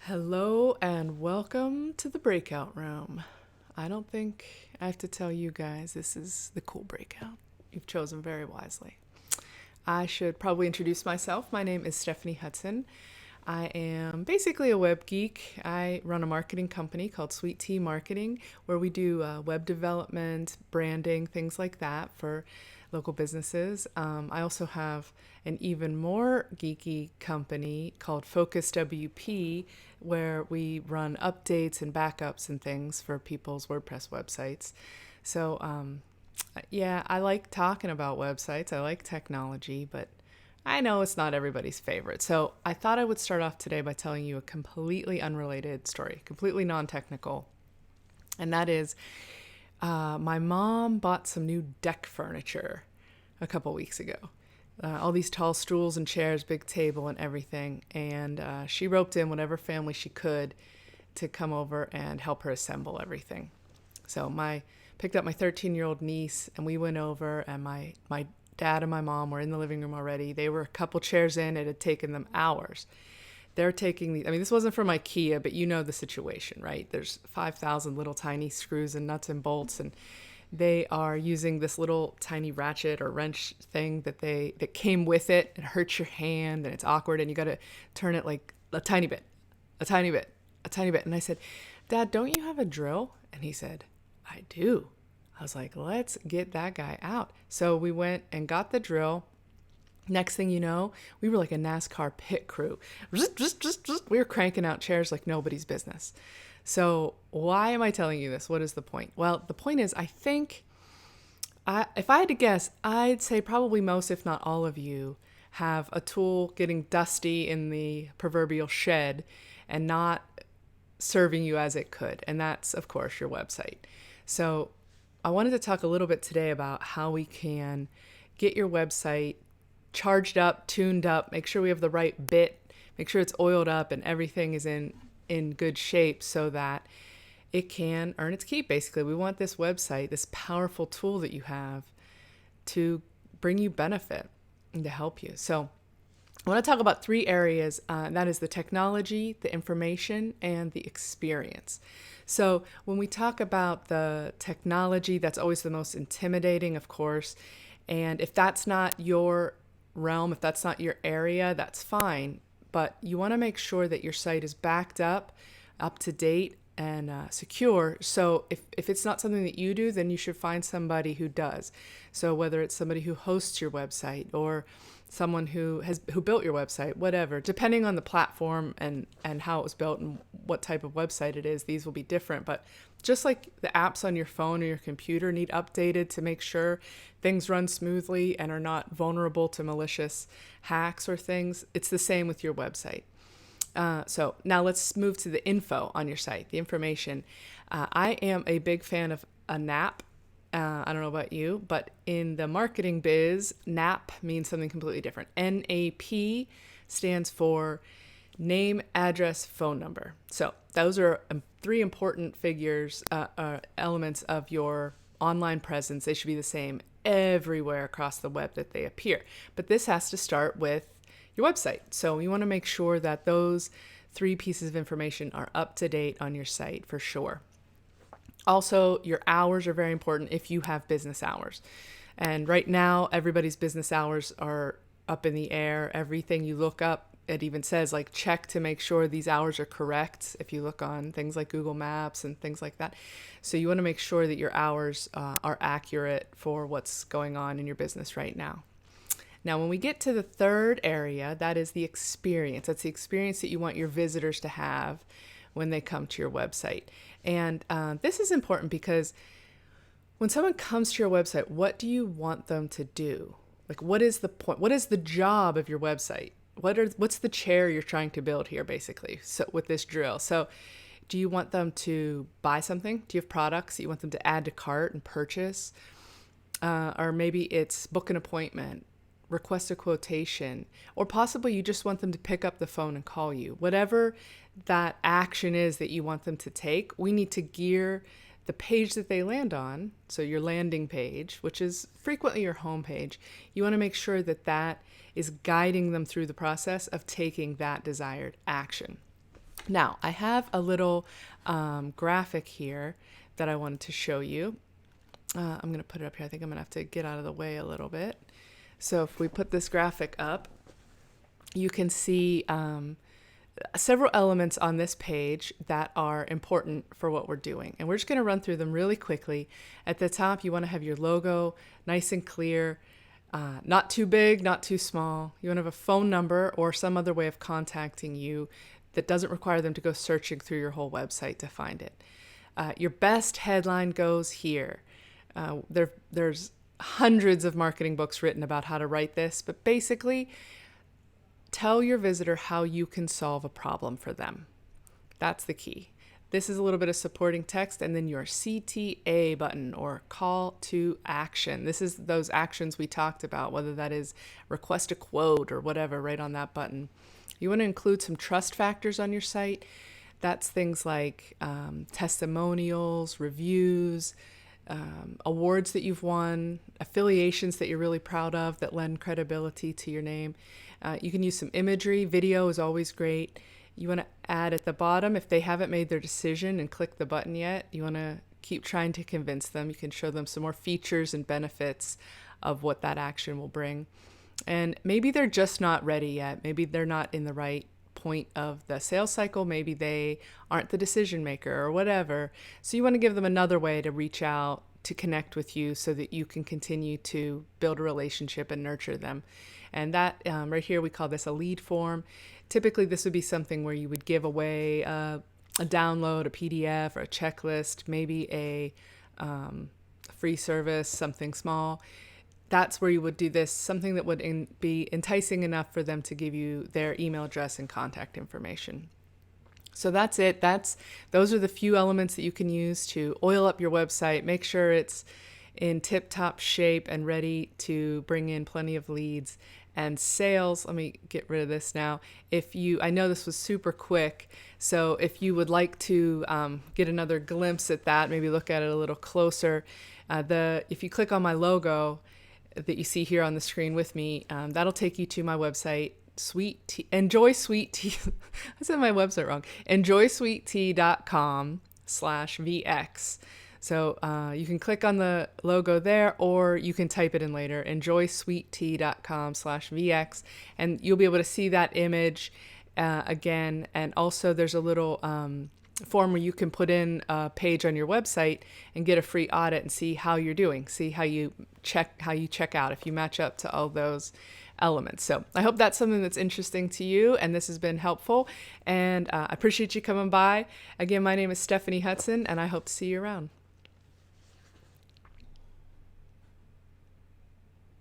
Hello and welcome to the breakout room. I don't think I have to tell you guys this is the cool breakout. You've chosen very wisely. I should probably introduce myself. My name is Stephanie Hudson. I am basically a web geek. I run a marketing company called Sweet Tea Marketing, where we do web development, branding, things like that for local businesses. I also have an even more geeky company called Focus WP, where we run updates and backups and things for people's WordPress websites. So, yeah, I like talking about websites. I like technology, but I know it's not everybody's favorite. So I thought I would start off today by telling you a completely unrelated story, completely non technical. And that is my mom bought some new deck furniture a couple weeks ago. All these tall stools and chairs, big table and everything. And she roped in whatever family she could to come over and help her assemble everything. So my picked up my 13-year-old niece and we went over, and my dad and my mom were in the living room already. They were a couple chairs in. It had taken them hours. They're taking these. I mean, this wasn't from IKEA, but you know the situation, right? There's 5,000 little tiny screws and nuts and bolts, and they are using this little tiny ratchet or wrench thing that came with it. It hurts your hand and it's awkward, and you got to turn it like a tiny bit, a tiny bit, a tiny bit. And I said, Dad, don't you have a drill? And he said, I do. I was like, let's get that guy out. So we went and got the drill. Next thing you know, we were like a NASCAR pit crew. We were cranking out chairs like nobody's business. So why am I telling you this? What is the point? Well, the point is, I think, if I had to guess, I'd say probably most, if not all of you, have a tool getting dusty in the proverbial shed and not serving you as it could. And that's, of course, your website. So I wanted to talk a little bit today about how we can get your website charged up, tuned up, make sure we have the right bit, make sure it's oiled up and everything is in good shape so that it can earn its keep. Basically, we want this website, this powerful tool that you have, to bring you benefit and to help you. So I want to talk about three areas. That is the technology, the information, and the experience. So when we talk about the technology, that's always the most intimidating, of course. And if that's not your realm, if that's not your area, that's fine. But you want to make sure that your site is backed up to date, and secure. So if it's not something that you do, then you should find somebody who does. So whether it's somebody who hosts your website or someone who built your website, whatever, depending on the platform and how it was built and what type of website it is, these will be different. But just like the apps on your phone or your computer need updated to make sure things run smoothly and are not vulnerable to malicious hacks or things, it's the same with your website. So now let's move to the info on your site, the information. I am a big fan of a NAP. I don't know about you, but in the marketing biz, NAP means something completely different. NAP stands for name, address, phone number. So those are three important figures, elements of your online presence. They should be the same everywhere across the web that they appear. But this has to start with your website. So you want to make sure that those three pieces of information are up to date on your site for sure. Also, your hours are very important if you have business hours. And right now, everybody's business hours are up in the air. Everything you look up, it even says like check to make sure these hours are correct if you look on things like Google Maps and things like that. So you want to make sure that your hours are accurate for what's going on in your business right now. Now, when we get to the third area, that is the experience. That's the experience that you want your visitors to have when they come to your website. And this is important because when someone comes to your website, what do you want them to do? Like, what is the point? What is the job of your website? What's the chair you're trying to build here, basically, so with this drill? So do you want them to buy something? Do you have products that you want them to add to cart and purchase? Or maybe it's book an appointment, request a quotation, or possibly you just want them to pick up the phone and call you. Whatever that action is that you want them to take, we need to gear the page that they land on, so your landing page, which is frequently your home page, you want to make sure that that is guiding them through the process of taking that desired action. Now, I have a little graphic here that I wanted to show you. I'm going to put it up here. I think I'm going to have to get out of the way a little bit. So if we put this graphic up, you can see several elements on this page that are important for what we're doing. And we're just going to run through them really quickly. At the top, you want to have your logo nice and clear, not too big, not too small. You want to have a phone number or some other way of contacting you that doesn't require them to go searching through your whole website to find it. Your best headline goes here. There's hundreds of marketing books written about how to write this, but basically, tell your visitor how you can solve a problem for them. That's the key. This is a little bit of supporting text, and then your CTA button or call to action. This is those actions we talked about, whether that is request a quote or whatever, right on that button. You want to include some trust factors on your site. That's things like testimonials, reviews, awards that you've won, affiliations that you're really proud of that lend credibility to your name. You can use some imagery. Video is always great. You want to add at the bottom, if they haven't made their decision and clicked the button yet, you want to keep trying to convince them. You can show them some more features and benefits of what that action will bring. And maybe they're just not ready yet. Maybe they're not in the right point of the sales cycle. Maybe they aren't the decision maker or whatever. So you want to give them another way to reach out, to connect with you so that you can continue to build a relationship and nurture them. And that right here, we call this a lead form. Typically, this would be something where you would give away a download, a PDF, or a checklist, maybe a free service, something small. That's where you would do this, something that would be enticing enough for them to give you their email address and contact information. So that's it. Those are the few elements that you can use to oil up your website. Make sure it's in tip-top shape and ready to bring in plenty of leads and sales. Let me get rid of this now. I know this was super quick, so if you would like to get another glimpse at that, maybe look at it a little closer. If you click on my logo that you see here on the screen with me, that'll take you to my website, Enjoy Sweet Tea. I said my website wrong. enjoysweettea.com/VX. So you can click on the logo there, or you can type it in later, enjoysweettea.com/VX, and you'll be able to see that image again. And also there's a little form where you can put in a page on your website and get a free audit and see how you're doing, see how you check out, if you match up to all those elements. So I hope that's something that's interesting to you and this has been helpful, and I appreciate you coming by. Again, my name is Stephanie Hudson and I hope to see you around.